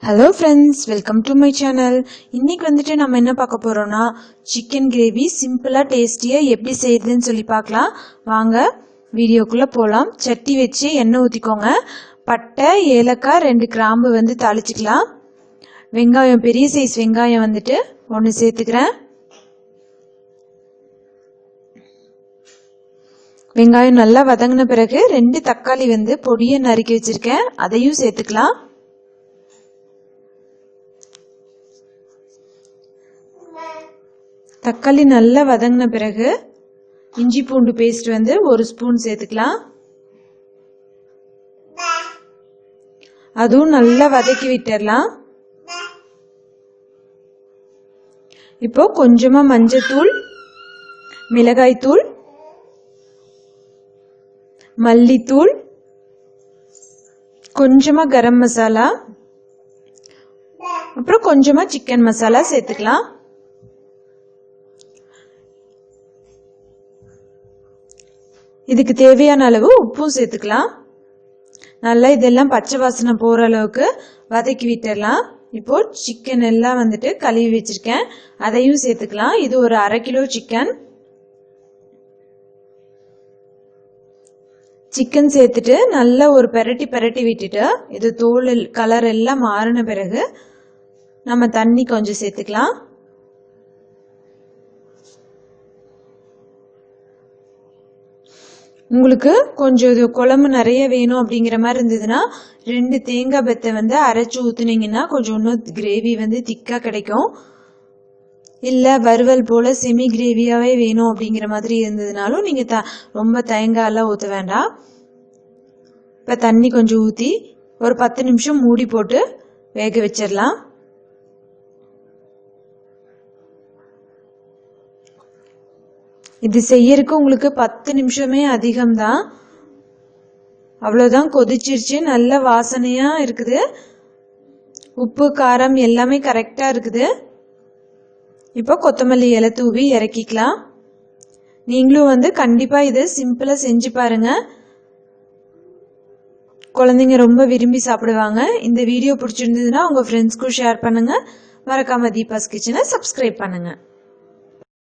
Hello friends, welcome to my channel. இன்னைக்கு வந்துட்டு நம்ம என்ன பார்க்க போறோம்னா chicken gravy சிம்பிளா டேஸ்டியா எப்படி செய்யறதுன்னு சொல்லி பார்க்கலாம். வாங்க வீடியோக்குள்ள போலாம். சட்டி வச்சு எண்ணெய் ஊத்திக்கோங்க. பட்டை, ஏலக்காய், 2 கிராம்பு வந்து தாளிச்சுக்கலாம். வெங்காயம், பெரிய சைஸ் வெங்காயம் வந்துட்டு 1 சேர்த்துக்கிறேன். வெங்காயம் நல்லா வதங்கின பிறகு 2 தக்காளி வந்து பொடியா நறுக்கி வச்சிருக்கேன். அதையும் சேர்த்துக்கலாம். தக்காளி நல்லா வதங்கின பிறகு இஞ்சி பூண்டு பேஸ்ட் வந்து 1 ஸ்பூன் சேர்த்துக்கலாம். அதுவும் நல்லா வதக்கி விட்டுறலாம். இப்போ கொஞ்சமா மஞ்சத்தூள், மிளகாய்த்தூள், மல்லித்தூள், கொஞ்சமா கரம் மசாலா, அப்புறம் கொஞ்சமா சிக்கன் மசாலா சேர்த்துக்கலாம். இதுக்கு தேவையான அளவு உப்பும் சேர்த்துக்கலாம். நல்லா இதெல்லாம் பச்சை வாசனை போற அளவுக்கு வதக்கி விட்டுறலாம். இப்போ சிக்கன் எல்லாம் வந்துட்டு கழுவி வச்சிருக்கேன், அதையும் சேர்த்துக்கலாம். இது ஒரு 1/2 கிலோ சிக்கன். சிக்கன் சேர்த்துட்டு நல்லா ஒரு பெரட்டி விட்டுட்டு இது தோல் கலர் எல்லாம் மாறின பிறகு நம்ம தண்ணி கொஞ்சம் சேர்த்துக்கலாம். உங்களுக்கு கொஞ்சம் இது குழம்பு நிறைய வேணும் அப்படிங்கிற மாதிரி இருந்ததுன்னா 2 தேங்காய் பெத்தை வந்து அரைச்சு ஊத்துனீங்கன்னா கொஞ்சம் இன்னும் கிரேவி வந்து திக்கா கிடைக்கும். இல்ல வறுவல் போல செமி கிரேவியாவே வேணும் அப்படிங்கிற மாதிரி இருந்ததுனாலும் நீங்க ரொம்ப தேங்காய் எல்லாம் ஊத்த வேண்டாம். இப்ப தண்ணி கொஞ்சம் ஊத்தி ஒரு 10 நிமிஷம் மூடி போட்டு வேக வச்சிடலாம். இது செய்யறதுக்கு உங்களுக்கு 10 நிமிஷமே அதிகம்தான். அவ்வளவுதான், கொதிச்சிருச்சு. நல்ல வாசனையா இருக்குது. உப்பு காரம் எல்லாமே கரெக்டா இருக்குது. இப்போ கொத்தமல்லி இலை தூவி இறக்கிக்கலாம். நீங்களும் வந்து கண்டிப்பா இது சிம்பிளா செஞ்சு பாருங்க. குழந்தைங்க ரொம்ப விரும்பி சாப்பிடுவாங்க. இந்த வீடியோ பிடிச்சிருந்ததுன்னா உங்க ஃப்ரெண்ட்ஸ்க்கும் ஷேர் பண்ணுங்க. மறக்காம தீபாஸ் கிச்சனை சப்ஸ்கிரைப் பண்ணுங்க.